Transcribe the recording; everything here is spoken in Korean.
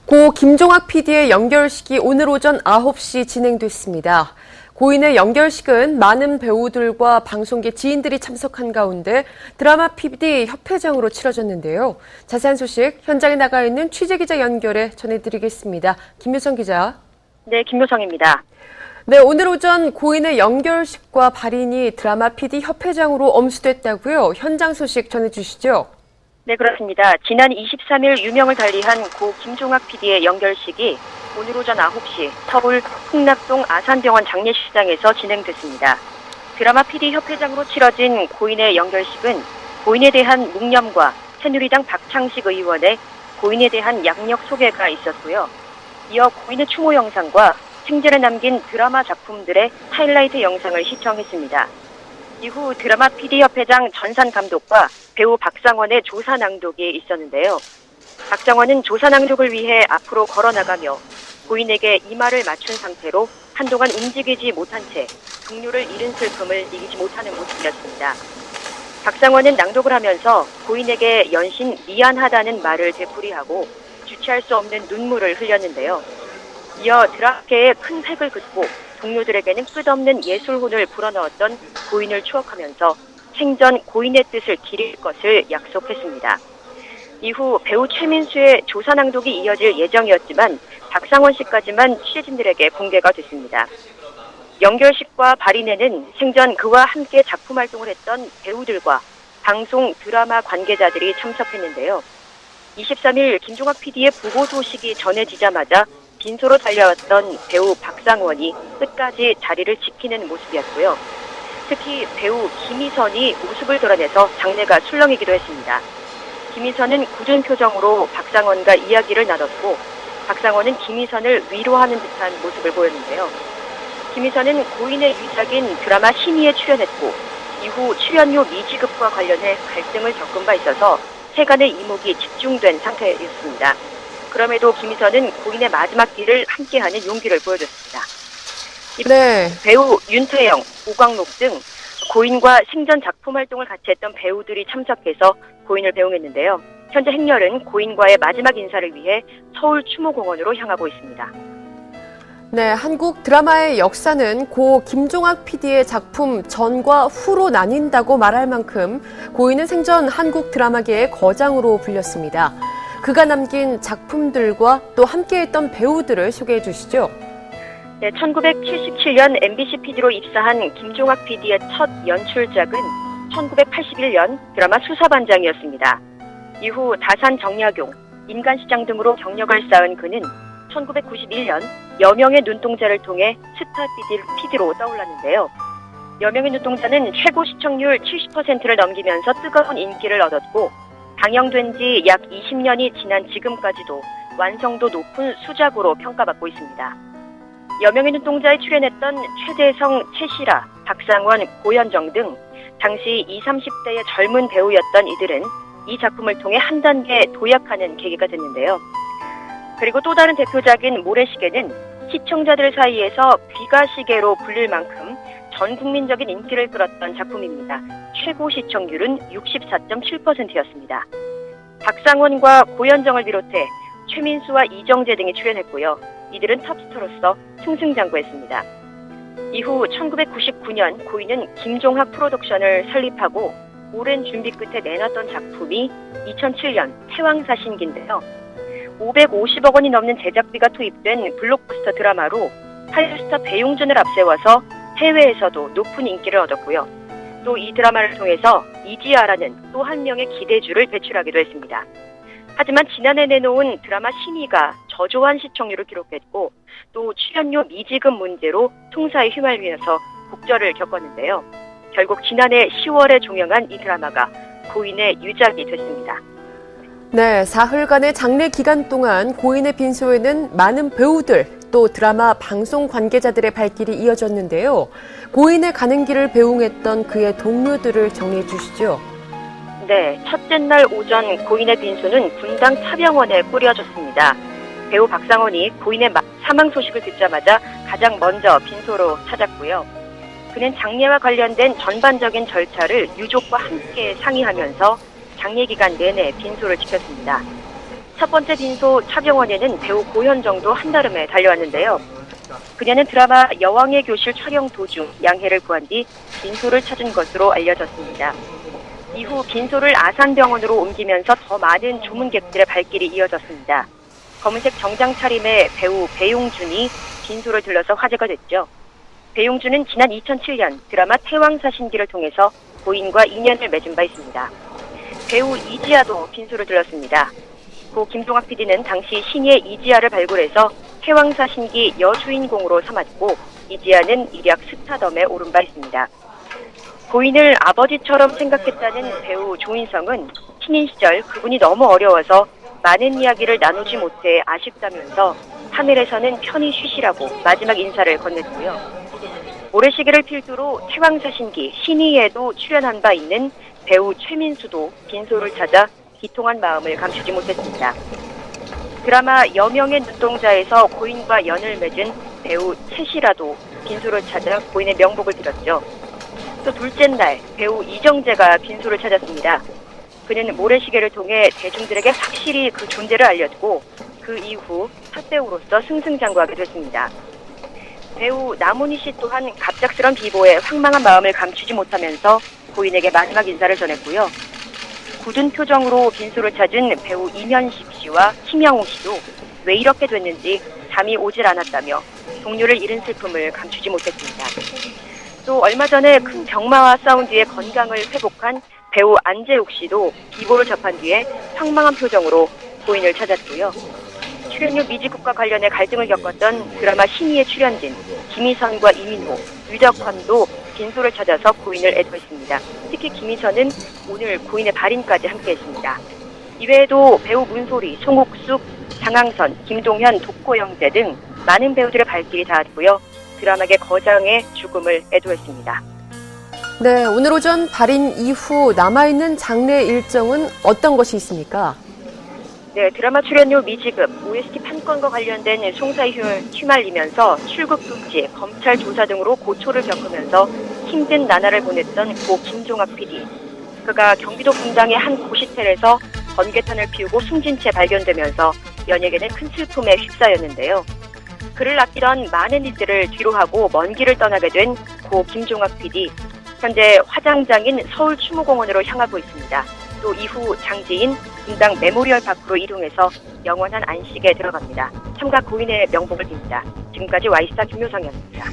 고 김종학 PD의 연결식이 오늘 오전 9시 진행됐습니다. 고인의 연결식은 많은 배우들과 방송계 지인들이 참석한 가운데 드라마 PD 협회장으로 치러졌는데요. 자세한 소식 현장에 나가 있는 취재기자 연결해 전해드리겠습니다. 김효성 기자. 네, 김효성입니다. 네, 오늘 오전 고인의 연결식과 발인이 드라마 PD 협회장으로 엄수됐다고요. 현장 소식 전해주시죠. 네, 그렇습니다. 지난 23일 유명을 달리한 고 김종학 PD의 연결식이 오늘 오전 9시 서울 풍납동 아산병원 장례식장에서 진행됐습니다. 드라마 PD 협회장으로 치러진 고인의 연결식은 고인에 대한 묵념과 새누리당 박창식 의원의 고인에 대한 양력 소개가 있었고요. 이어 고인의 추모 영상과 생전에 남긴 드라마 작품들의 하이라이트 영상을 시청했습니다. 이후 드라마 PD 협회장 전산 감독과 배우 박상원의 조사 낭독이 있었는데요. 박상원은 조사 낭독을 위해 앞으로 걸어나가며 고인에게 이마를 맞춘 상태로 한동안 움직이지 못한 채 동료를 잃은 슬픔을 이기지 못하는 모습이었습니다. 박상원은 낭독을 하면서 고인에게 연신 미안하다는 말을 되풀이하고 주체할 수 없는 눈물을 흘렸는데요. 이어 드라마계에 큰 획을 긋고 동료들에게는 끝없는 예술혼을 불어넣었던 고인을 추억하면서 생전 고인의 뜻을 기릴 것을 약속했습니다. 이후 배우 최민수의 조사 낭독이 이어질 예정이었지만 박상원 씨까지만 취재진들에게 공개가 됐습니다. 연결식과 발인회는 생전 그와 함께 작품 활동을 했던 배우들과 방송 드라마 관계자들이 참석했는데요. 23일 김종학 PD의 부고 소식이 전해지자마자 빈소로 달려왔던 배우 박상원이 끝까지 자리를 지키는 모습이었고요. 특히 배우 김희선이 모습을 드러내서 장내가 술렁이기도 했습니다. 김희선은 굳은 표정으로 박상원과 이야기를 나눴고 박상원은 김희선을 위로하는 듯한 모습을 보였는데요. 김희선은 고인의 유작인 드라마 신의에 출연했고 이후 출연료 미지급과 관련해 갈등을 겪은 바 있어서 세간의 이목이 집중된 상태였습니다. 그럼에도 김희선은 고인의 마지막 길을 함께하는 용기를 보여줬습니다. 네. 배우 윤태영, 오광록 등 고인과 생전 작품 활동을 같이 했던 배우들이 참석해서 고인을 배웅했는데요. 현재 행렬은 고인과의 마지막 인사를 위해 서울 추모공원으로 향하고 있습니다. 네, 한국 드라마의 역사는 고 김종학 PD의 작품 전과 후로 나뉜다고 말할 만큼 고인은 생전 한국 드라마계의 거장으로 불렸습니다. 그가 남긴 작품들과 또 함께했던 배우들을 소개해 주시죠. 네, 1977년 MBC PD로 입사한 김종학 PD의 첫 연출작은 1981년 드라마 수사반장이었습니다. 이후 다산 정약용, 인간시장 등으로 경력을 쌓은 그는 1991년 여명의 눈동자를 통해 스타 PD로 떠올랐는데요. 여명의 눈동자는 최고 시청률 70%를 넘기면서 뜨거운 인기를 얻었고 방영된 지 약 20년이 지난 지금까지도 완성도 높은 수작으로 평가받고 있습니다. 여명의 눈동자에 출연했던 최재성, 최시라, 박상원, 고현정 등 당시 20, 30대의 젊은 배우였던 이들은 이 작품을 통해 한 단계 도약하는 계기가 됐는데요. 그리고 또 다른 대표작인 모래시계는 시청자들 사이에서 귀가시계로 불릴 만큼 전 국민적인 인기를 끌었던 작품입니다. 최고 시청률은 64.7%였습니다. 박상원과 고현정을 비롯해 최민수와 이정재 등이 출연했고요. 이들은 탑스타로서 승승장구했습니다. 이후 1999년 고인은 김종학 프로덕션을 설립하고 오랜 준비 끝에 내놨던 작품이 2007년 태왕사신기인데요. 550억 원이 넘는 제작비가 투입된 블록버스터 드라마로 한류스타 배용준을 앞세워서 해외에서도 높은 인기를 얻었고요. 또 이 드라마를 통해서 이지아라는 또 한 명의 기대주를 배출하기도 했습니다. 하지만 지난해 내놓은 드라마 신의가 저조한 시청률을 기록했고 또 출연료 미지급 문제로 통사에 휘말리면서 곡절을 겪었는데요. 결국 지난해 10월에 종영한 이 드라마가 고인의 유작이 됐습니다. 네, 사흘간의 장례 기간 동안 고인의 빈소에는 많은 배우들, 또 드라마 방송 관계자들의 발길이 이어졌는데요. 고인의 가는 길을 배웅했던 그의 동료들을 정리해 주시죠. 네, 첫째 날 오전 고인의 빈소는 분당 차병원에 꾸려졌습니다. 배우 박상원이 고인의 사망 소식을 듣자마자 가장 먼저 빈소로 찾았고요. 그는 장례와 관련된 전반적인 절차를 유족과 함께 상의하면서 장례 기간 내내 빈소를 지켰습니다. 첫 번째 빈소 차병원에는 배우 고현정도 한달음에 달려왔는데요. 그녀는 드라마 여왕의 교실 촬영 도중 양해를 구한 뒤 빈소를 찾은 것으로 알려졌습니다. 이후 빈소를 아산병원으로 옮기면서 더 많은 조문객들의 발길이 이어졌습니다. 검은색 정장 차림의 배우 배용준이 빈소를 들러서 화제가 됐죠. 배용준은 지난 2007년 드라마 태왕사신기를 통해서 고인과 인연을 맺은 바 있습니다. 배우 이지아도 빈소를 들렀습니다. 고 김종학 PD는 당시 신예 이지아를 발굴해서 태왕사신기 여주인공으로 삼았고 이지아는 일약 스타덤에 오른 바 있습니다. 고인을 아버지처럼 생각했다는 배우 조인성은 신인 시절 그분이 너무 어려워서 많은 이야기를 나누지 못해 아쉽다면서 하늘에서는 편히 쉬시라고 마지막 인사를 건넸고요. 모래시계를 필두로 태왕사신기 신의에도 출연한 바 있는 배우 최민수도 빈소를 찾아 비통한 마음을 감추지 못했습니다. 드라마 여명의 눈동자에서 고인과 연을 맺은 배우 최시라도 빈소를 찾아 고인의 명복을 빌었죠. 또 둘째 날 배우 이정재가 빈소를 찾았습니다. 그는 모래시계를 통해 대중들에게 확실히 그 존재를 알렸고 그 이후 탑배우로서 승승장구하게 됐습니다. 배우 남훈희 씨 또한 갑작스런 비보에 황망한 마음을 감추지 못하면서 고인에게 마지막 인사를 전했고요. 굳은 표정으로 빈소를 찾은 배우 이면식 씨와 심영웅 씨도 왜 이렇게 됐는지 잠이 오질 않았다며 동료를 잃은 슬픔을 감추지 못했습니다. 또 얼마 전에 큰 병마와 싸운 뒤에 건강을 회복한 배우 안재욱 씨도 비보를 접한 뒤에 황망한 표정으로 고인을 찾았고요. 출연료 미지급과 관련해 갈등을 겪었던 드라마 신의의 출연진 김희선과 이민호, 유덕환도 빈소를 찾아서 고인을 애도했습니다. 특히 김희선은 오늘 고인의 발인까지 함께했습니다. 이외에도 배우 문소리, 송옥숙, 장항선, 김동현, 독고영재 등 많은 배우들의 발길이 닿았고요. 드라마계 거장의 죽음을 애도했습니다. 네, 오늘 오전 발인 이후 남아있는 장례 일정은 어떤 것이 있습니까? 네, 드라마 출연료 미지급, OST 판권과 관련된 송사에 휘말리면서 출국 금지, 검찰 조사 등으로 고초를 겪으면서 힘든 나날을 보냈던 고 김종학 PD. 그가 경기도 분당의 한 고시텔에서 번개탄을 피우고 숨진 채 발견되면서 연예계는 큰 슬픔에 휩싸였는데요. 그를 아끼던 많은 일들을 뒤로하고 먼 길을 떠나게 된 고 김종학 PD. 현재 화장장인 서울추모공원으로 향하고 있습니다. 또 이후 장지인 분당 메모리얼 파크로 이동해서 영원한 안식에 들어갑니다. 참가 고인의 명복을 빕니다. 지금까지 와이스타 김효성이었습니다.